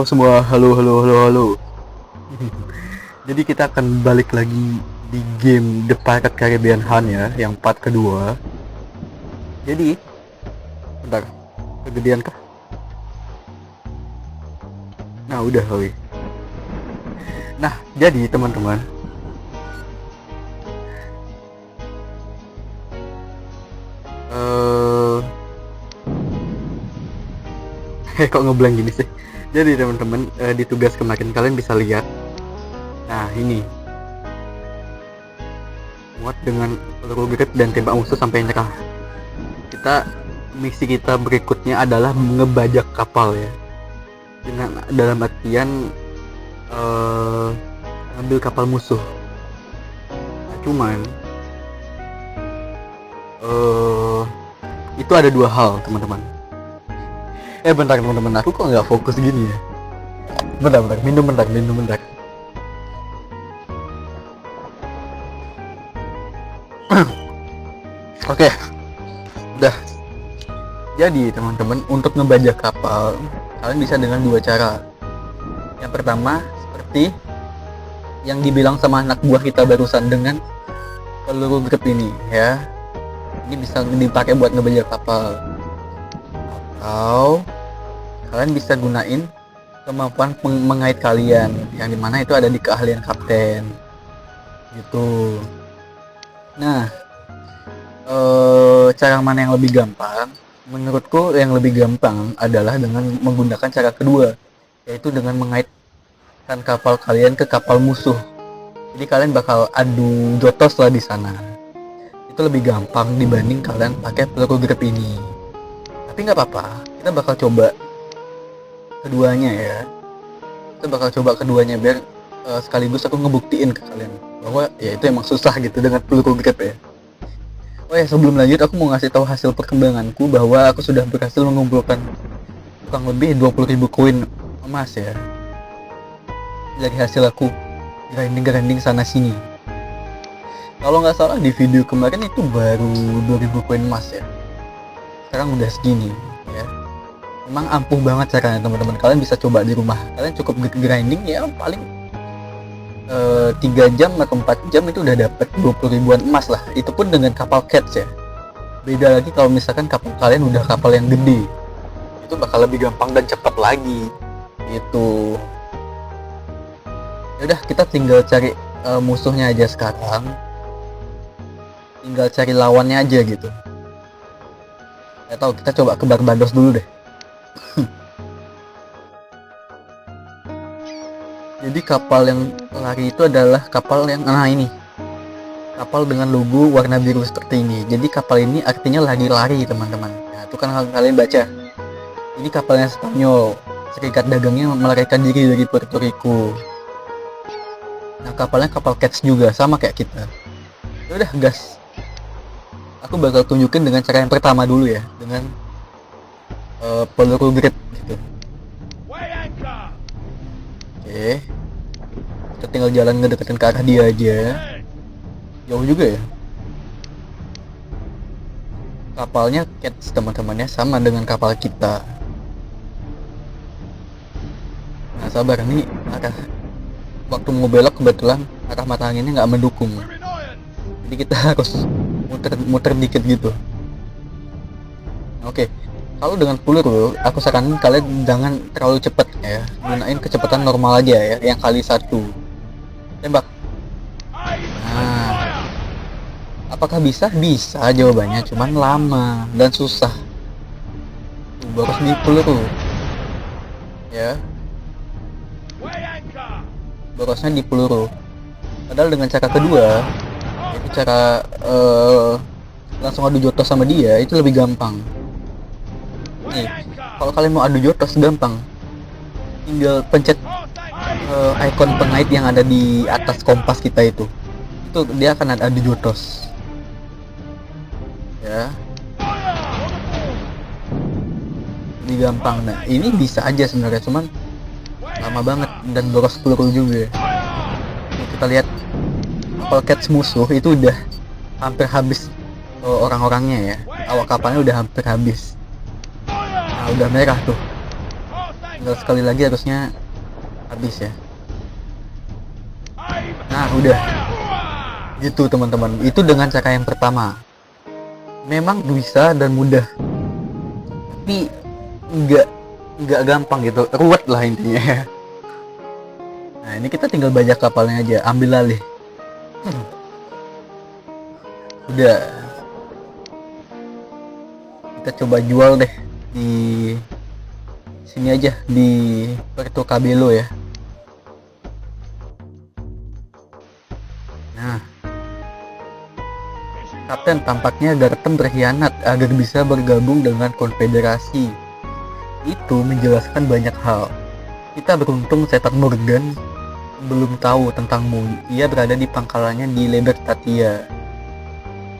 semua, halo. Jadi kita akan balik lagi di game The Pirate Caribbean Hunt ya, yang part kedua. Jadi, bentar, kegedean kah? Nah udah, oke. Nah, jadi teman-teman, kok ngeblank gini sih. Jadi teman-teman, di tugas kemarin kalian bisa lihat. Nah ini, muat dengan peluru grip dan tembak musuh sampai nyerah. Misi kita berikutnya adalah ngebajak kapal ya. Dengan dalam artian ambil kapal musuh. Nah, cuman itu ada dua hal teman-teman. Bentar teman-teman, aku kok nggak fokus gini ya. Bentar, minum bentar. Oke, udah. Jadi teman-teman, untuk ngebajak kapal kalian bisa dengan dua cara. Yang pertama seperti yang dibilang sama anak buah kita barusan, dengan peluru grip ini ya. Ini bisa dipakai buat ngebajak kapal. Atau kalian bisa gunain kemampuan mengait kalian, yang dimana itu ada di keahlian kapten gitu. Nah, cara mana yang lebih gampang? Menurutku yang lebih gampang adalah dengan menggunakan cara kedua, yaitu dengan mengaitkan kapal kalian ke kapal musuh. Jadi kalian bakal adu jotos lah di sana. Itu lebih gampang dibanding kalian pakai peluru grip ini. Tapi nggak apa-apa, kita bakal coba keduanya ya. Kita bakal coba keduanya biar sekaligus aku ngebuktiin ke kalian bahwa ya itu emang susah gitu dengan peluru grip ya. Oh ya, sebelum lanjut aku mau ngasih tahu hasil perkembanganku bahwa aku sudah berhasil mengumpulkan kurang lebih 20.000 koin emas ya. Dari hasil aku grinding sana sini. Kalau nggak salah di video kemarin itu baru 2.000 koin emas ya. Sekarang udah segini ya. Emang ampuh banget caranya teman-teman. Kalian bisa coba di rumah. Kalian cukup grinding ya, paling 3 jam atau 4 jam itu udah dapat 20 ribuan emas lah. Itu pun dengan kapal cats ya. Beda lagi kalau misalkan kapal kalian udah kapal yang gede, itu bakal lebih gampang dan cepat lagi gitu. Yaudah, kita tinggal cari musuhnya aja sekarang. Tinggal cari lawannya aja gitu. Gak tahu, kita coba ke Barbados dulu deh. Jadi kapal yang lari itu adalah kapal yang, nah ini, kapal dengan logo warna biru seperti ini. Jadi kapal ini artinya lari-lari teman-teman. Nah itu kan kalian baca. Ini kapalnya Spanyol, serikat dagangnya melarikan diri dari Puerto Rico. Nah kapalnya kapal cats juga, sama kayak kita. Udah gas. Aku bakal tunjukin dengan cara yang pertama dulu ya, dengan peluru grip gitu. Oke, kita tinggal jalan ngedeketin ke arah dia aja. Jauh juga ya. Kapalnya cats teman-temannya, sama dengan kapal kita. Nah sabar, nih arah waktu mau belok kebetulan arah mata anginnya nggak mendukung. Jadi kita harus muter dikit gitu. Oke. Kalau dengan peluru, aku saranin kalian jangan terlalu cepat ya. Gunain kecepatan normal aja ya, yang kali 1. Tembak. Nah, apakah bisa? Bisa jawabannya, cuman lama dan susah. Baru di peluru. Ya. Borosnya di peluru. Padahal dengan cara kedua, itu cara langsung adu jotos sama dia, itu lebih gampang. Nih, kalau kalian mau adu jotos gampang, tinggal pencet icon pengait yang ada di atas kompas kita itu dia akan ada adu jotos ya, lebih gampang. Nah ini bisa aja sebenarnya, cuman lama banget dan boros peluru juga. Nih, kita lihat kapal cats musuh itu udah hampir habis orang-orangnya ya, awak kapalnya udah hampir habis. Udah merah tuh. tinggal sekali lagi harusnya habis ya. Nah udah gitu teman-teman, itu dengan cara yang pertama. Memang bisa dan mudah, tapi nggak gampang gitu, ruwet lah intinya. Nah ini kita tinggal bajak kapalnya aja, ambil alih. Udah, kita coba jual deh di sini aja, di Puerto Cabello ya. Nah, Kapten tampaknya Gartem berkhianat agar bisa bergabung dengan konfederasi. Itu menjelaskan banyak hal. Kita beruntung Setan Morgan belum tahu tentangmu. Ia berada di pangkalannya di Libertatia.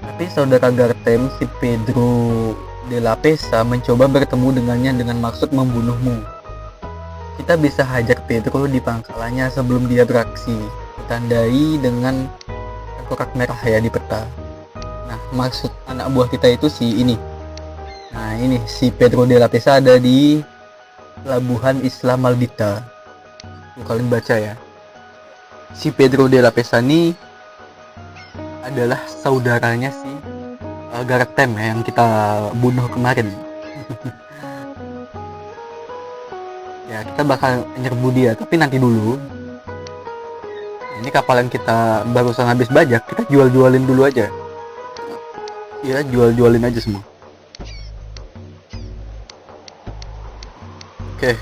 Tapi saudara Gartem, si Pedro de la Pesa, mencoba bertemu dengannya dengan maksud membunuhmu. Kita bisa hajar Pedro di pangkalannya sebelum dia beraksi. Ditandai dengan tengkorak merah ya di peta. Nah, maksud anak buah kita itu si ini. Nah, ini si Pedro de la Pesa ada di Pelabuhan Isla Maldita. Tuh, kalian baca ya. Si Pedro de la Pesa ini adalah saudaranya si Gartem ya, yang kita bunuh kemarin. Ya, kita bakal nyerbu dia, tapi nanti dulu. Ini kapal yang kita barusan habis bajak, kita jual-jualin dulu aja. Ya, jual-jualin aja semua. Oke.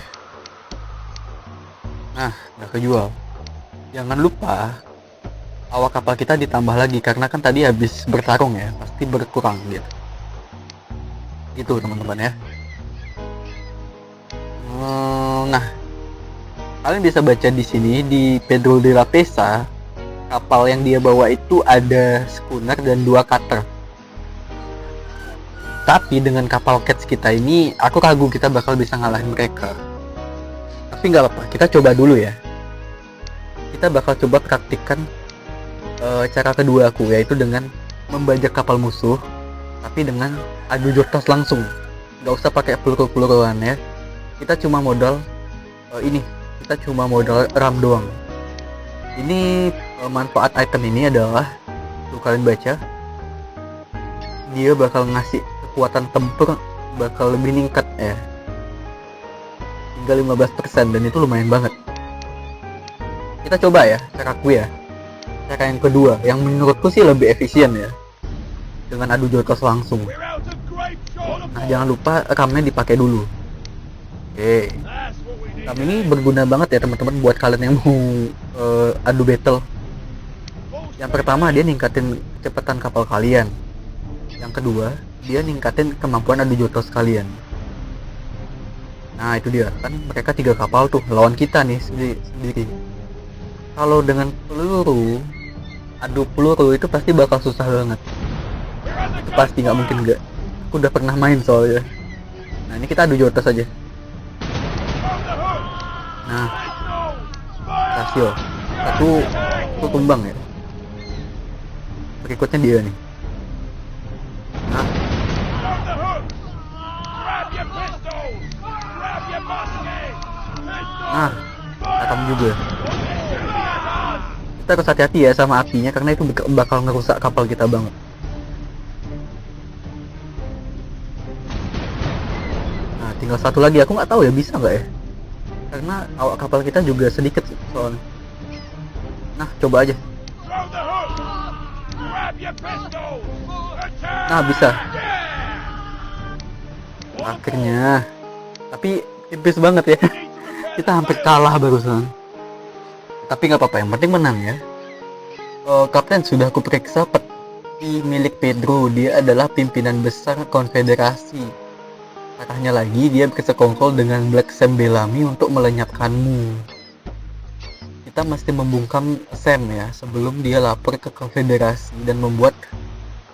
Nah, udah kejual. Jangan lupa awak kapal kita ditambah lagi, karena kan tadi habis bertarung ya, pasti berkurang gitu. Itu teman-teman ya. Nah, kalian bisa baca di sini di Pedro de la Pesa, kapal yang dia bawa itu ada schooner dan 2 cutter. Tapi dengan kapal Cats kita ini, aku ragu kita bakal bisa ngalahin mereka. Tapi nggak apa-apa, kita coba dulu ya. Kita bakal coba praktikkan cara kedua aku, yaitu dengan membajak kapal musuh, tapi dengan adu jotos langsung. Nggak usah pakai peluru-peluruan ya. Kita cuma modal kita cuma modal ram doang. Ini manfaat item ini adalah, tuh kalian baca, dia bakal ngasih kekuatan tempur bakal lebih meningkat ya, hingga 15%, dan itu lumayan banget. Kita coba ya caraku ya, cara yang kedua yang menurutku sih lebih efisien ya, dengan adu jotos langsung. Nah, jangan lupa ramnya dipakai dulu. Oke, ram ini berguna banget ya teman-teman buat kalian yang mau adu battle. Yang pertama, dia ningkatin kecepatan kapal kalian. Yang kedua, dia ningkatin kemampuan adu jotos kalian. Nah itu dia, kan mereka 3 kapal tuh lawan kita nih sendiri. Kalau dengan peluru, adu peluru itu pasti bakal susah banget. Itu pasti, nggak mungkin nggak. Aku udah pernah main soalnya. Nah ini kita adu jotos aja. Nah, rasio satu tumbang ya. Berikutnya dia nih. Nah, atam juga. Kita harus hati-hati ya sama apinya, karena itu bakal ngerusak kapal kita banget. Nah, tinggal satu lagi. Aku nggak tahu ya bisa nggak ya, karena awak kapal kita juga sedikit soalnya. Nah, coba aja. Nah, bisa. Akhirnya. Tapi tipis banget ya. Kita hampir kalah barusan. Tapi nggak apa-apa, yang penting menang ya. Kapten, sudah aku periksa peti milik Pedro. Dia adalah pimpinan besar konfederasi. Katanya lagi, dia bersekongkol dengan Black Sam Bellamy untuk melenyapkanmu. Kita mesti membungkam Sam ya, sebelum dia lapor ke konfederasi dan membuat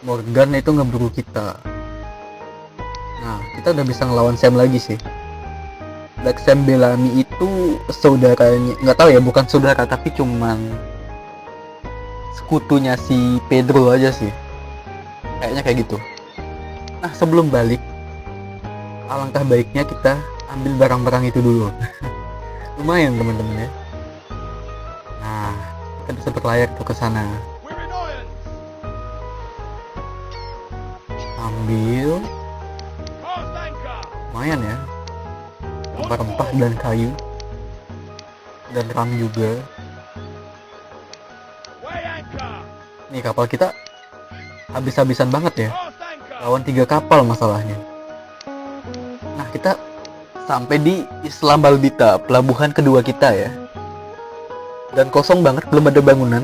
Morgan itu ngeburu kita. Nah, kita udah bisa ngelawan Sam lagi sih. Black Sam Bellamy itu saudaranya, nggak tahu ya, bukan saudara tapi cuman sekutunya si Pedro aja sih, kayaknya kayak gitu. Nah, sebelum balik, alangkah baiknya kita ambil barang-barang itu dulu. Lumayan teman-teman ya. Nah, kita bisa berlayar tuh ke sana. Ambil lumayan ya, rempah-rempah dan kayu dan ram juga. Nih kapal kita habis-habisan banget ya, lawan 3 kapal masalahnya. Nah, kita sampai di Islam Balbita, pelabuhan kedua kita ya, dan kosong banget, belum ada bangunan.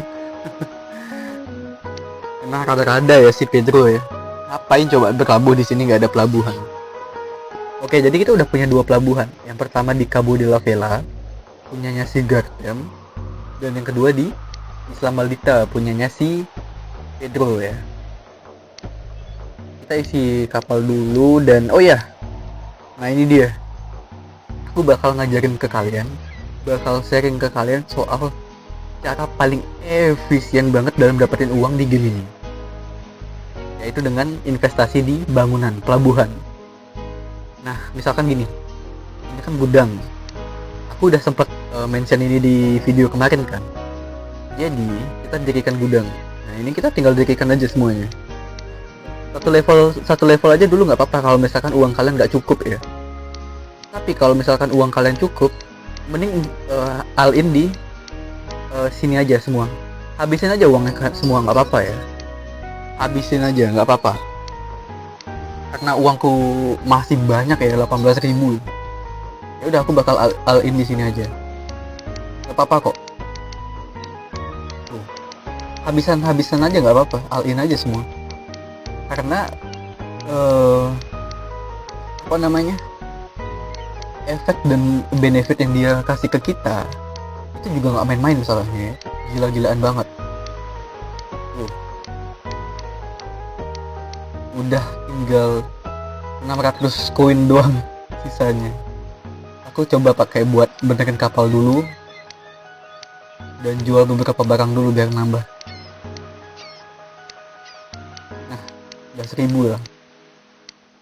Nah, rada-rada ya si Pedro ya, ngapain coba berlabuh di sini nggak ada pelabuhan. Oke, jadi kita udah punya 2 pelabuhan. Yang pertama di Cabo de la Vela, punyanya si Gardem, dan yang kedua di Islam Maldita, punyanya si Pedro ya. Kita isi kapal dulu dan oh ya, nah ini dia. Aku bakal ngajarin ke kalian, bakal sharing ke kalian soal cara paling efisien banget dalam dapetin uang di game ini, yaitu dengan investasi di bangunan pelabuhan. Nah, misalkan gini, ini kan gudang. Aku udah sempat mention ini di video kemarin kan. Jadi kita dirikan gudang. Nah, ini kita tinggal dirikan aja semuanya. Satu level aja dulu nggak apa-apa kalau misalkan uang kalian nggak cukup ya. Tapi kalau misalkan uang kalian cukup, mending all in di sini aja semua. Habisin aja uangnya semua, nggak apa-apa ya. Habisin aja nggak apa-apa. Karena uangku masih banyak ya, 18.000. Ya udah, aku bakal all in di sini aja. Gak apa-apa kok. Tuh. Habisan aja nggak apa-apa, all in aja semua. Karena apa namanya? Efek dan benefit yang dia kasih ke kita itu juga nggak main-main masalahnya ya. Gila-gilaan banget. Tuh. Udah tinggal 600 koin doang sisanya. Aku coba pakai buat benerin kapal dulu dan jual beberapa barang dulu biar nambah. Nah, udah 1000 lah.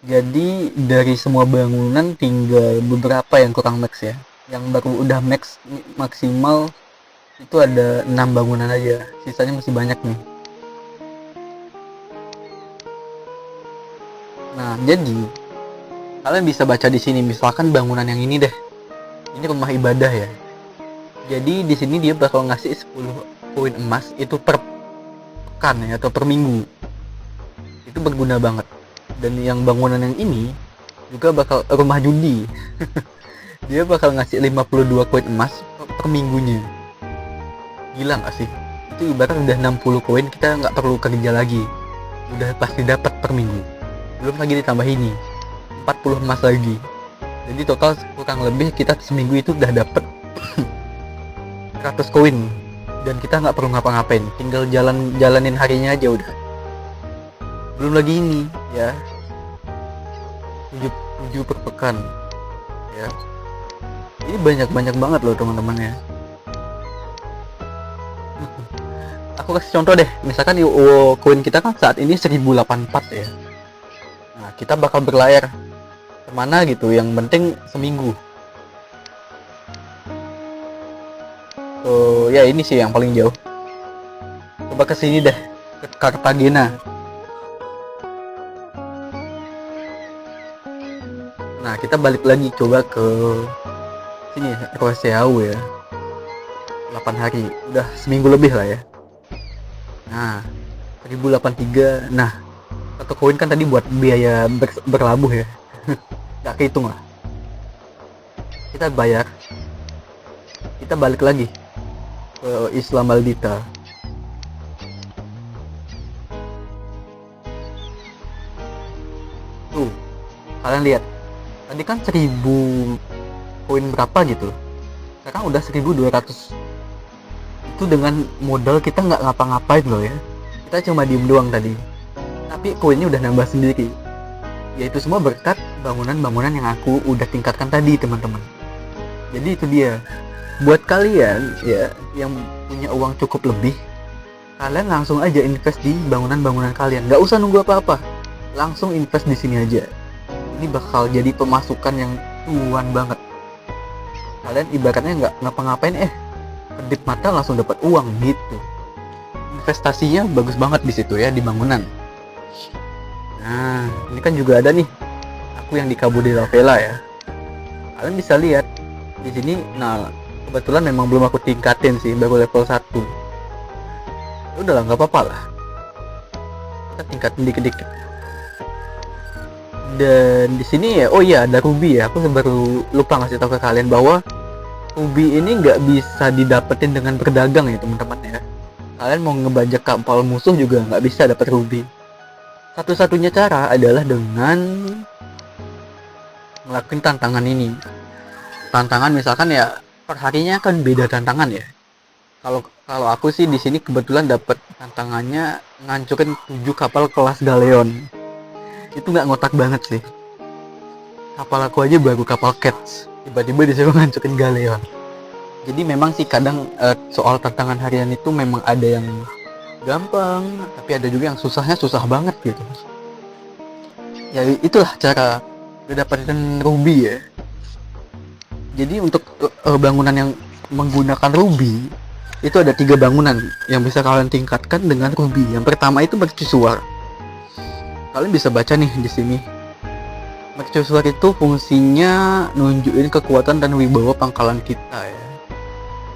Jadi dari semua bangunan tinggal beberapa yang kurang max ya. Yang baru udah maksimal itu ada 6 bangunan aja. Sisanya masih banyak nih. Nah, jadi kalian bisa baca di sini, misalkan bangunan yang ini deh. Ini rumah ibadah ya. Jadi di sini dia bakal ngasih 10 koin emas itu per pekan ya, atau per minggu. Itu berguna banget. Dan yang bangunan yang ini juga bakal rumah judi. Dia bakal ngasih 52 koin emas per minggunya. Gila nggak sih? Itu ibarat udah 60 koin, kita nggak perlu kerja lagi. Udah pasti dapat per minggu. Belum lagi ditambah ini 40 emas lagi. Jadi total kurang lebih kita seminggu itu udah dapet 100 koin. Dan kita nggak perlu ngapa-ngapain, tinggal jalanin harinya aja udah. Belum lagi ini ya, 7 per pekan ya. Ini banyak banget loh teman-teman ya. Aku kasih contoh deh, misalkan koin kita kan saat ini 1084 ya. Nah, kita bakal berlayar kemana gitu, yang penting seminggu. So ya ini sih yang paling jauh. Coba ke sini deh, ke Cartagena. Nah, kita balik lagi coba ke sini, Roseau ya. 8 hari, udah seminggu lebih lah ya. Nah, 1083. Nah, 1 koin kan tadi buat biaya berlabuh ya. Gak kehitung lah. Kita bayar. Kita balik lagi ke Islam Maldita. Tuh, kalian lihat. Tadi kan 1000 koin berapa gitu. Sekarang udah 1200. Itu dengan modal kita nggak ngapa-ngapain loh ya. Kita cuma diem doang tadi. Tapi koinnya udah nambah sendiri. Yaitu semua berkat bangunan-bangunan yang aku udah tingkatkan tadi, teman-teman. Jadi itu dia. Buat kalian ya yang punya uang cukup lebih, kalian langsung aja invest di bangunan-bangunan kalian. Nggak usah nunggu apa-apa. Langsung invest di sini aja. Ini bakal jadi pemasukan yang cuan banget. Kalian ibaratnya nggak ngapa-ngapain kedip mata langsung dapat uang gitu. Investasinya bagus banget di situ ya, di bangunan. Nah, ini kan juga ada nih aku yang di Cabo de la Vela ya. Kalian bisa lihat di sini. Nah, kebetulan memang belum aku tingkatin sih, baru level 1. Udah lah, nggak apa-apa lah, kita tingkatin dikit-dikit. Dan di sini ya, oh iya, ada ruby ya. Aku baru lupa ngasih tahu ke kalian bahwa ruby ini nggak bisa didapetin dengan berdagang ya teman-teman ya. Kalian mau ngebajak kapal musuh juga nggak bisa dapat ruby. Satu-satunya cara adalah dengan ngelakuin tantangan ini. Tantangan misalkan ya perharinya kan beda tantangan ya. Kalau aku sih di sini kebetulan dapat tantangannya ngancurin 7 kapal kelas galeon. Itu nggak ngotak banget sih. Kapal aku aja baru kapal Cats, tiba-tiba disuruh ngancurin galeon. Jadi memang sih kadang soal tantangan harian itu memang ada yang gampang, tapi ada juga yang susahnya susah banget gitu. Ya itulah cara mendapatkan ruby ya. Jadi untuk bangunan yang menggunakan ruby itu ada 3 bangunan yang bisa kalian tingkatkan dengan ruby. Yang pertama itu mercusuar. Kalian bisa baca nih di sini. Mercusuar itu fungsinya nunjukin kekuatan dan wibawa pangkalan kita ya.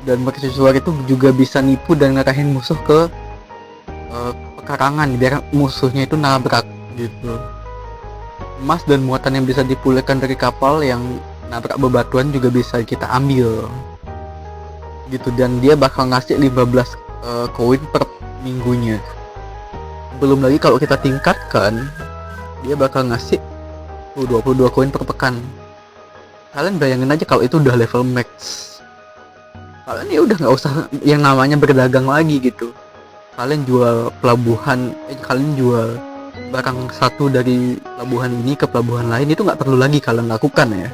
Dan mercusuar itu juga bisa nipu dan ngarahin musuh ke pekarangan biar musuhnya itu nabrak gitu. Emas dan muatan yang bisa dipulihkan dari kapal yang nabrak bebatuan juga bisa kita ambil gitu. Dan dia bakal ngasih 15 koin per minggunya. Belum lagi kalau kita tingkatkan, dia bakal ngasih 22 koin per pekan. Kalian bayangin aja kalau itu udah level max. Kalian ya udah nggak usah yang namanya berdagang lagi gitu. Kalian jual pelabuhan, kalian jual barang satu dari pelabuhan ini ke pelabuhan lain, itu nggak perlu lagi kalian lakukan ya.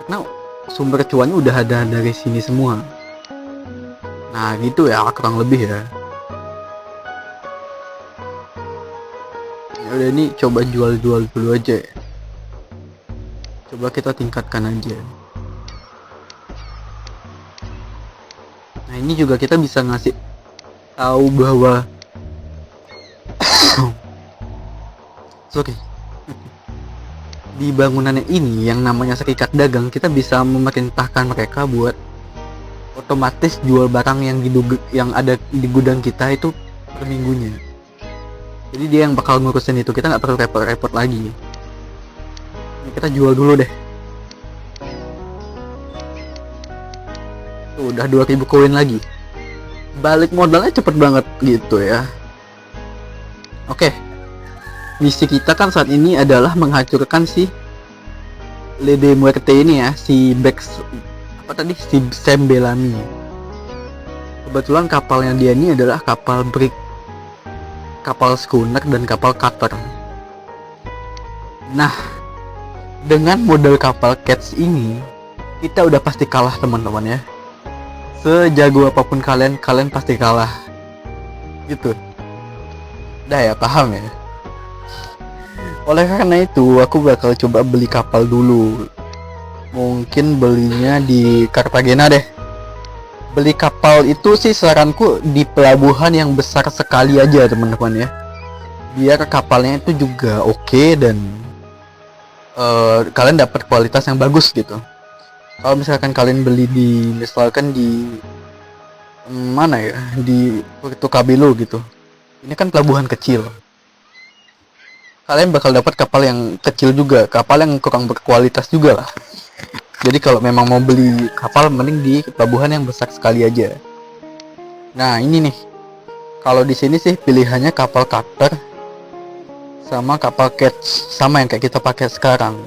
Karena sumber cuannya udah ada dari sini semua. Nah gitu ya kurang lebih ya. Udah ini coba jual-jual dulu aja ya. Coba kita tingkatkan aja. Nah ini juga kita bisa ngasih tahu bahwa sorry, di bangunannya ini yang namanya serikat dagang, kita bisa memerintahkan mereka buat otomatis jual barang yang ada di gudang kita itu per minggunya. Jadi dia yang bakal ngurusin itu, kita nggak perlu repot-repot lagi. Ini kita jual dulu deh. Tuh udah 2000 koin lagi. Balik modalnya cepet banget gitu ya. Oke. Misi kita kan saat ini adalah menghancurkan si Lede Muerte ini ya, si Sam Bellamy. Kebetulan kapalnya dia ini adalah kapal brig, kapal schooner dan kapal cutter. Nah, dengan model kapal Cats ini, kita udah pasti kalah teman-teman ya. Sejago apapun kalian pasti kalah. Gitu. Udah ya, paham ya? Oleh karena itu, aku bakal coba beli kapal dulu. Mungkin belinya di Cartagena deh. Beli kapal itu sih saranku di pelabuhan yang besar sekali aja teman-teman ya. Biar kapalnya itu juga oke dan kalian dapat kualitas yang bagus gitu. Kalau misalkan kalian beli misalkan di mana ya, di Puerto Cabello gitu, ini kan pelabuhan kecil, kalian bakal dapat kapal yang kecil juga, kapal yang kurang berkualitas juga lah. Jadi kalau memang mau beli kapal, mending di pelabuhan yang besar sekali aja. Nah ini nih, kalau di sini sih pilihannya kapal cutter sama kapal Cats, sama yang kayak kita pakai sekarang.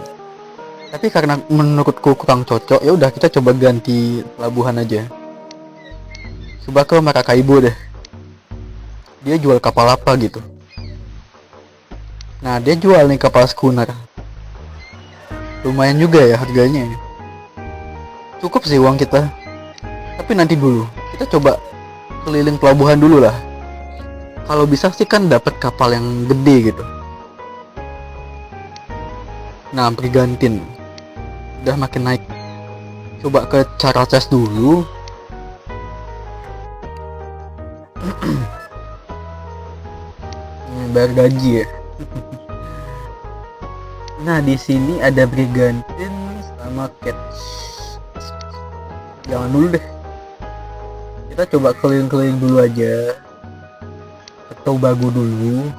Tapi karena menurutku kurang cocok, ya udah kita coba ganti pelabuhan aja. Coba ke Maracaibo deh. Dia jual kapal apa gitu. Nah, dia jual nih kapal schooner. Lumayan juga ya harganya. Cukup sih uang kita. Tapi nanti dulu, kita coba keliling pelabuhan dulu lah. Kalau bisa sih kan dapat kapal yang gede gitu. Nah, Brigantin. udah makin naik. Coba ke cara tes dulu. Bayar gaji ya. Nah, di sini ada Brigantine sama Catch. Jangan dulu deh. Kita coba keliling-keliling dulu aja. Atau bagu dulu.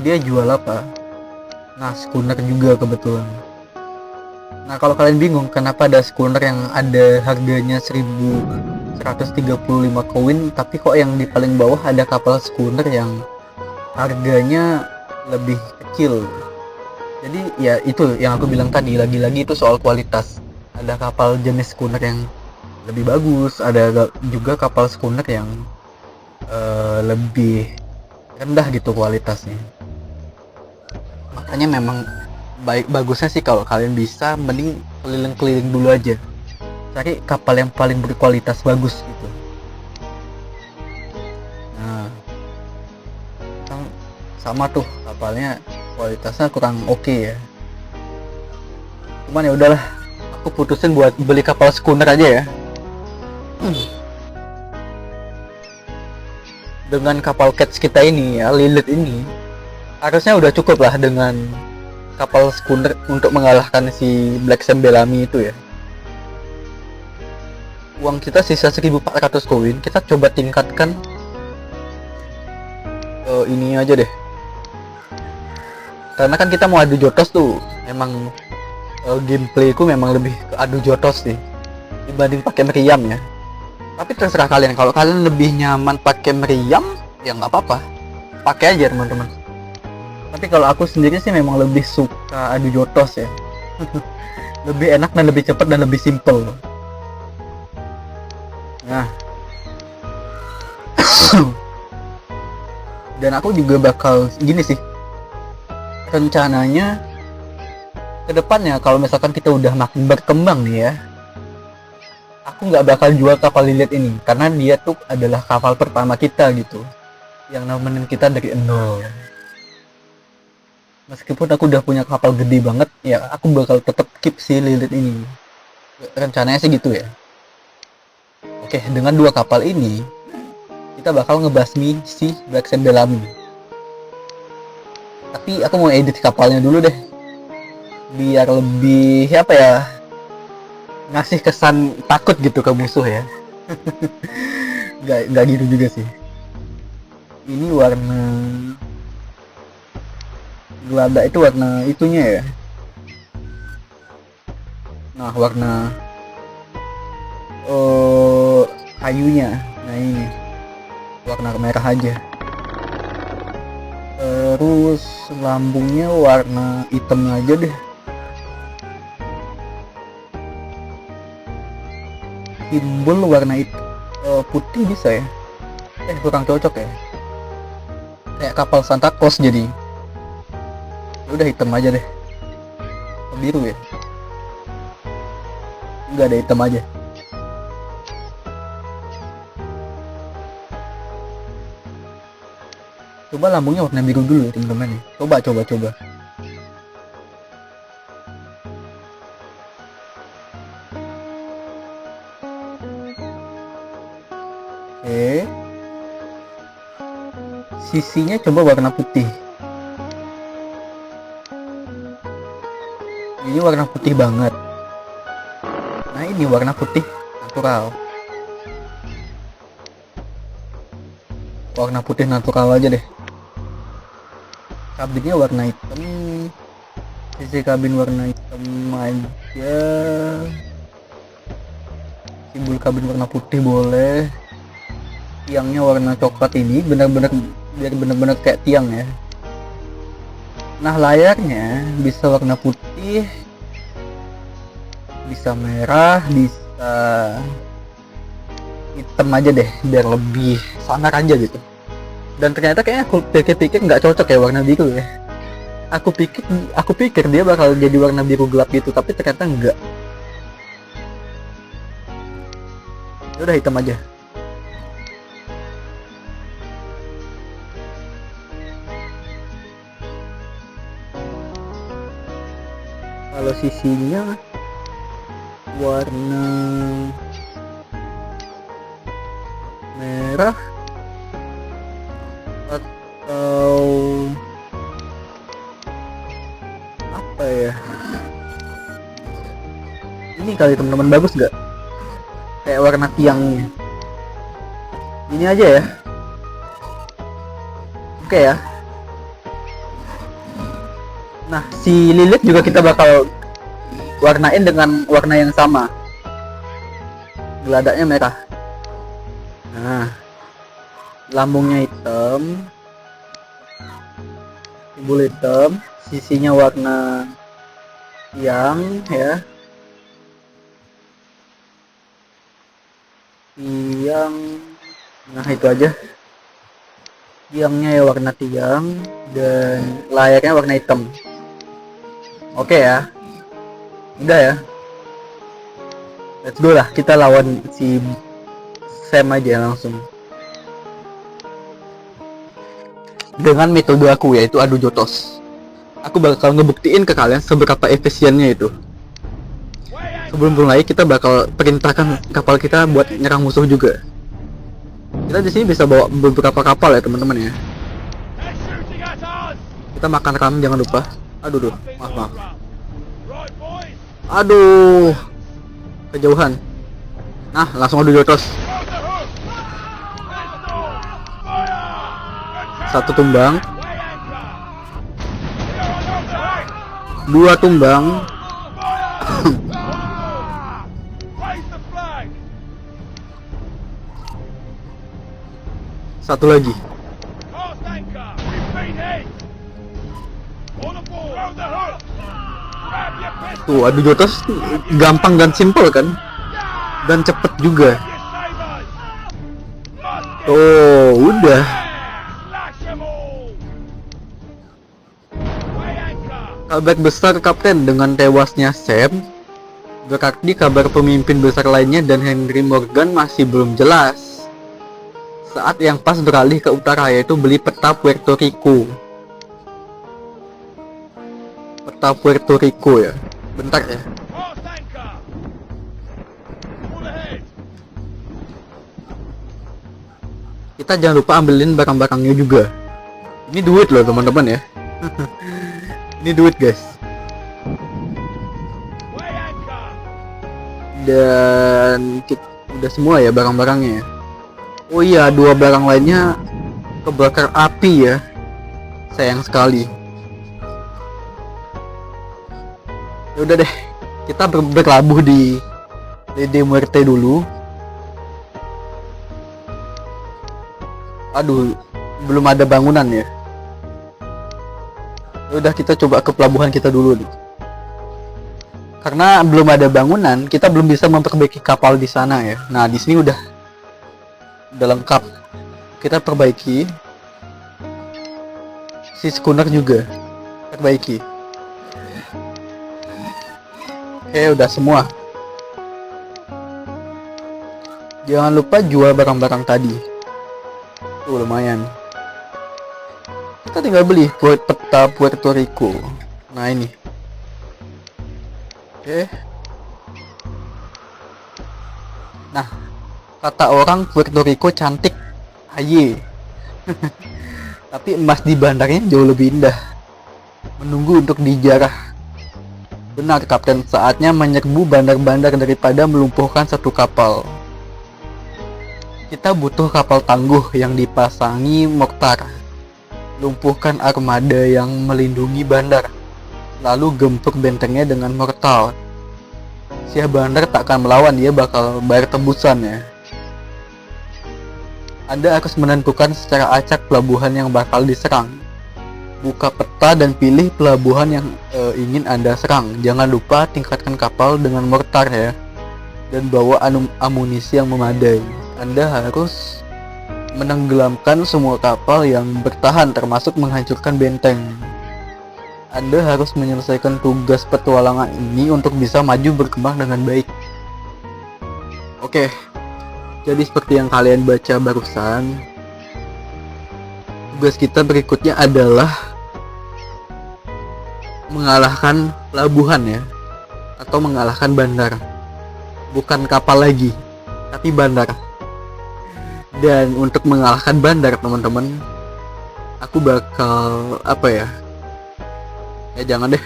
Dia jual apa? Nah, schooner juga kebetulan. Nah, kalau kalian bingung kenapa ada schooner yang ada harganya 1135 koin, tapi kok yang di paling bawah ada kapal schooner yang harganya lebih kecil. Jadi ya itu yang aku bilang tadi, lagi-lagi itu soal kualitas. Ada kapal jenis schooner yang lebih bagus, ada juga kapal schooner yang lebih rendah gitu kualitasnya. Makanya memang bagusnya sih kalau kalian bisa mending keliling-keliling dulu aja, cari kapal yang paling berkualitas bagus gitu. Nah, sama tuh kapalnya kualitasnya kurang oke ya. Cuman ya udahlah, aku putusin buat beli kapal schooner aja ya. Dengan kapal Catch kita ini ya, Lilith ini, harusnya udah cukup lah dengan kapal schooner untuk mengalahkan si Black Sam Bellamy itu ya. Uang kita sisa 1400 koin, kita coba tingkatkan ini aja deh. Karena kan kita mau adu jotos tuh, emang gameplayku memang lebih ke adu jotos sih dibanding pakai meriam ya. Tapi terserah kalian, kalau kalian lebih nyaman pakai meriam ya nggak apa-apa, pakai aja teman-teman. Tapi kalau aku sendiri sih memang lebih suka adu jotos ya. Lebih enak dan lebih cepat dan lebih simple. Nah, dan aku juga bakal gini sih, rencananya kedepannya kalau misalkan kita udah makin berkembang nih ya, aku nggak bakal jual kapal Lilith ini karena dia tuh adalah kapal pertama kita gitu, yang nemenin kita dari nol. Meskipun aku udah punya kapal gede banget ya, aku bakal tetap keep si Lilith ini. Rencananya sih gitu ya. Oke, dengan 2 kapal ini kita bakal ngebasmi si Black Sam Bellamy. Tapi aku mau edit kapalnya dulu deh, biar lebih apa ya, ngasih kesan takut gitu ke musuh ya. Gak gitu juga sih. Ini warna gelada itu warna itunya ya. Nah, warna kayunya, nah ini warna merah aja. Terus lambungnya warna hitam aja deh. Simbol warna putih bisa ya? Kurang cocok ya. Kayak kapal Santa Claus jadi. Udah hitam aja deh. Biru ya. Enggak ada hitam aja. Coba lambungnya warna biru dulu ya teman-teman. Coba. Oke. Sisinya coba warna putih. Ini warna putih banget. Nah, ini warna putih natural. Warna putih natural aja deh. Kabinnya warna hitam. Sisi kabin warna hitam aja. Simbol kabin warna putih boleh. Tiangnya warna coklat ini benar-benar biar benar-benar kayak tiang ya. Nah, layarnya bisa warna putih, bisa merah, bisa hitam aja deh biar lebih sangar aja gitu. Dan ternyata kayaknya aku pikir-pikir nggak cocok ya warna biru ya. Aku pikir dia bakal jadi warna biru gelap gitu, tapi ternyata enggak. Udah hitam aja. Kalau sisinya warna merah atau apa ya, ini kali teman-teman, bagus nggak kayak warna tiangnya? Ini aja ya. Oke ya. Nah, si lilit juga kita bakal warnain dengan warna yang sama, geladaknya merah. Nah, lambungnya hitam, timbul hitam, sisinya warna yang ya, yang nah itu aja, tiangnya ya warna tiang, dan layarnya warna hitam. Oke ya, udah ya, let's go lah, kita lawan si Sam aja langsung dengan metode aku, yaitu adu jotos. Aku bakal ngebuktiin ke kalian seberapa efisiennya itu. Sebelum mulai, kita bakal perintahkan kapal kita buat nyerang musuh juga. Kita di sini bisa bawa beberapa kapal ya teman-teman ya. Kita makan ram jangan lupa. Aduh, maaf. Aduh, kejauhan. Nah, langsung adu jotos. Satu tumbang, dua tumbang. Satu lagi. Tuh, adu jotos gampang dan simple kan, dan cepet juga. Oh, udah. Kabar besar Kapten, dengan tewasnya Sam, berarti kabar pemimpin besar lainnya dan Henry Morgan masih belum jelas. Saat yang pas beralih ke utara, yaitu beli peta Puerto Rico. Peta Puerto Rico ya. Bentar ya. Kita jangan lupa ambilin barang-barangnya juga. Ini duit loh teman-teman ya. Ini duit guys. Dan udah semua ya barang-barangnya. Oh iya, dua barang lainnya kebakar api ya. Sayang sekali. Ya udah deh, kita berlabuh di Lede Muerte dulu. Aduh, belum ada bangunan ya. Ya udah, kita coba ke pelabuhan kita dulu nih. Karena belum ada bangunan, kita belum bisa memperbaiki kapal di sana ya. Nah, di sini udah lengkap. Kita perbaiki. Si schooner juga perbaiki. Oke, udah semua. Jangan lupa jual barang-barang tadi. Tuh lumayan. Kita tinggal beli peta Puerto Rico. Nah ini. Oke. Nah, kata orang Puerto Rico cantik. Aye. Tapi emas di bandarnya jauh lebih indah. Menunggu untuk dijarah. Benar Kapten, saatnya menyerbu bandar-bandar daripada melumpuhkan satu kapal. Kita butuh kapal tangguh yang dipasangi mortar. Lumpuhkan armada yang melindungi bandar. Lalu gempur bentengnya dengan mortal. Syah bandar tak akan melawan, dia bakal bayar tebusan ya. Anda harus menentukan secara acak pelabuhan yang bakal diserang. Buka peta dan pilih pelabuhan yang ingin Anda serang. Jangan lupa tingkatkan kapal dengan mortar ya. Dan bawa amunisi yang memadai. Anda harus menenggelamkan semua kapal yang bertahan, termasuk menghancurkan benteng. Anda harus menyelesaikan tugas petualangan ini untuk bisa maju berkembang dengan baik. Oke, jadi seperti yang kalian baca barusan, tugas kita berikutnya adalah mengalahkan pelabuhan ya, atau mengalahkan bandar. Bukan kapal lagi, tapi bandar. Dan untuk mengalahkan bandar, teman-teman, aku bakal jangan deh.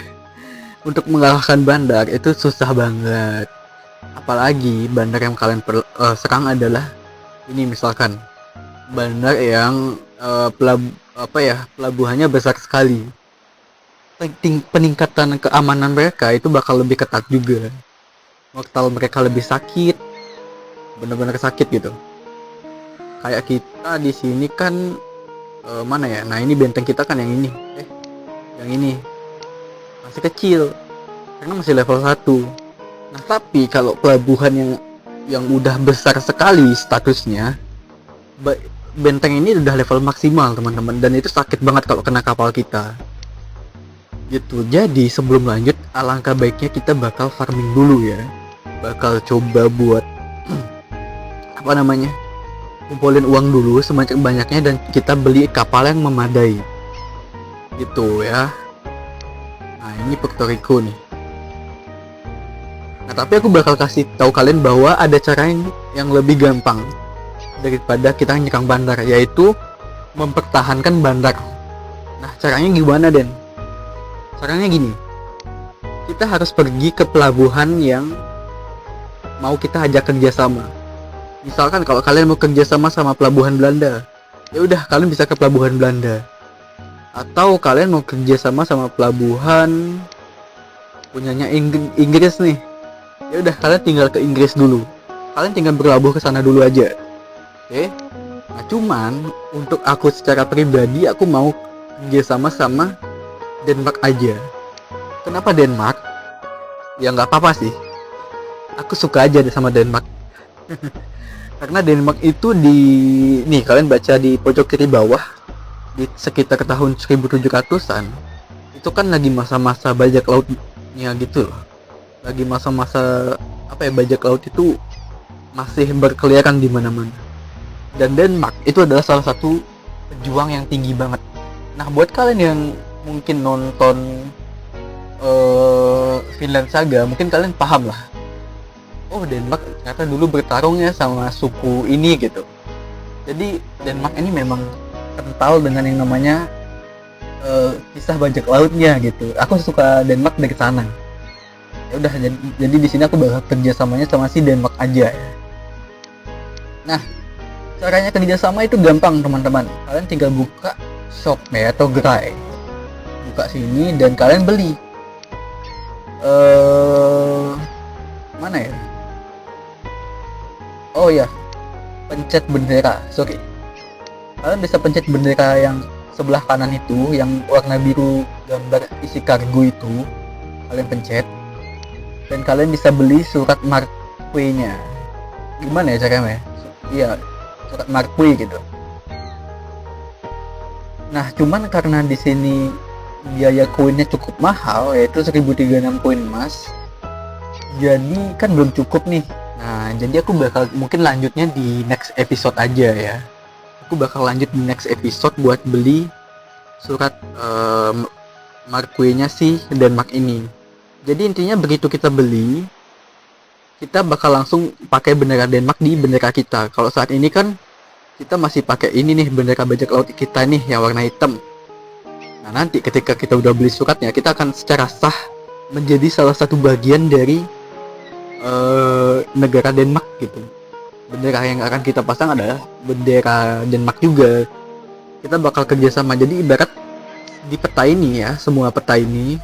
Untuk mengalahkan bandar itu susah banget. Apalagi bandar yang kalian serang adalah ini, misalkan bandar yang pelabuhannya besar sekali. Peningkatan keamanan mereka itu bakal lebih ketat juga. Mortal mereka lebih sakit, benar-benar sakit gitu. Kayak kita di sini kan mana ya? Nah, ini benteng kita kan yang ini. Yang ini masih kecil karena masih level 1. Nah, tapi kalau pelabuhan yang udah besar sekali statusnya, benteng ini udah level maksimal, teman-teman, dan itu sakit banget kalau kena kapal kita. Gitu. Jadi sebelum lanjut, alangkah baiknya kita bakal farming dulu ya. Bakal coba buat kumpulin uang dulu sebanyak-banyaknya dan kita beli kapal yang memadai. Gitu ya. Nah, ini Puerto Rico nih. Nah, tapi aku bakal kasih tahu kalian bahwa ada cara yang lebih gampang daripada kita nyerang bandar, yaitu mempertahankan bandar. Nah, caranya gimana, Den? Caranya gini. Kita harus pergi ke pelabuhan yang mau kita ajak kerjasama. Misalkan kalau kalian mau kerjasama sama pelabuhan Belanda, ya udah kalian bisa ke pelabuhan Belanda. Atau kalian mau kerjasama sama pelabuhan punyanya Inggris nih, ya udah kalian tinggal ke Inggris dulu. Kalian tinggal berlabuh ke sana dulu aja. Oke? Nah, cuman untuk aku secara pribadi aku mau kerjasama sama Denmark aja. Kenapa Denmark? Ya nggak apa-apa sih. Aku suka aja sama Denmark. Karena Denmark itu nih kalian baca di pojok kiri bawah, di sekitar tahun 1700-an, itu kan lagi masa-masa bajak lautnya gitu loh. Lagi masa-masa bajak laut itu masih berkeliaran di mana-mana. Dan Denmark itu adalah salah satu pejuang yang tinggi banget. Nah, buat kalian yang mungkin nonton Vinland Saga, mungkin kalian paham lah. Oh, Denmark ternyata dulu bertarungnya sama suku ini gitu. Jadi Denmark ini memang kental dengan yang namanya kisah bajak lautnya gitu. Aku suka Denmark dari sana. Ya udah, jadi di sini aku bakal kerjasamanya sama si Denmark aja ya. Nah, caranya kerjasama itu gampang, teman-teman. Kalian tinggal buka shopnya atau gerai, buka sini dan kalian beli. Mana ya? Oh ya, pencet bendera. Sorry, kalian bisa pencet bendera yang sebelah kanan itu, yang warna biru gambar isi kargo itu. Kalian pencet dan kalian bisa beli surat marque-nya. Gimana ya caranya? Iya, surat marque gitu. Nah, cuman karena di sini biaya koinnya cukup mahal, yaitu 1036 koin emas. Jadi kan belum cukup nih. Nah, jadi aku bakal mungkin lanjutnya di next episode aja ya. Aku bakal lanjut di next episode buat beli surat marque-nya si Denmark ini. Jadi intinya begitu kita beli, kita bakal langsung pakai bendera Denmark di bendera kita. Kalau saat ini kan kita masih pakai ini nih, bendera bajak laut kita nih yang warna hitam. Nah, nanti ketika kita udah beli suratnya, kita akan secara sah menjadi salah satu bagian dari negara Denmark gitu. Bendera yang akan kita pasang adalah bendera Denmark juga. Kita bakal kerjasama. Jadi ibarat di peta ini ya, semua peta ini,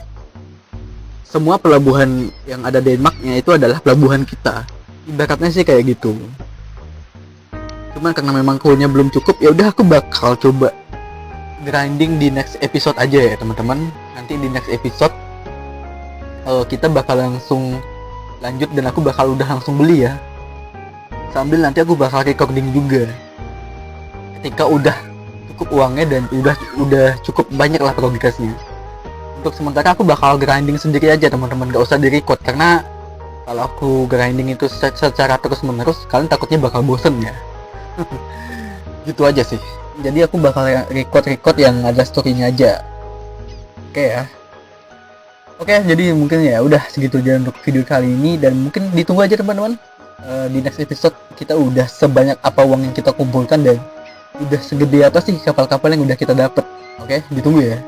semua pelabuhan yang ada Denmarknya itu adalah pelabuhan kita. Ibaratnya sih kayak gitu. Cuman karena memang koinnya belum cukup, ya udah aku bakal coba grinding di next episode aja ya teman-teman. Nanti di next episode kita bakal langsung lanjut dan aku bakal udah langsung beli ya. Sambil nanti aku bakal recording juga. Ketika udah cukup uangnya dan udah cukup banyak lah progresnya. Untuk sementara aku bakal grinding sendiri aja teman-teman, gak usah di-record karena kalau aku grinding itu secara terus-menerus kalian takutnya bakal bosen ya. Gitu aja sih. Jadi aku bakal record yang ada story-nya aja. Oke ya. Oke, jadi mungkin ya udah segitu aja untuk video kali ini, dan mungkin ditunggu aja teman-teman. Di next episode kita udah sebanyak apa uang yang kita kumpulkan dan udah segede apa sih kapal-kapal yang udah kita dapat. Oke, ditunggu ya.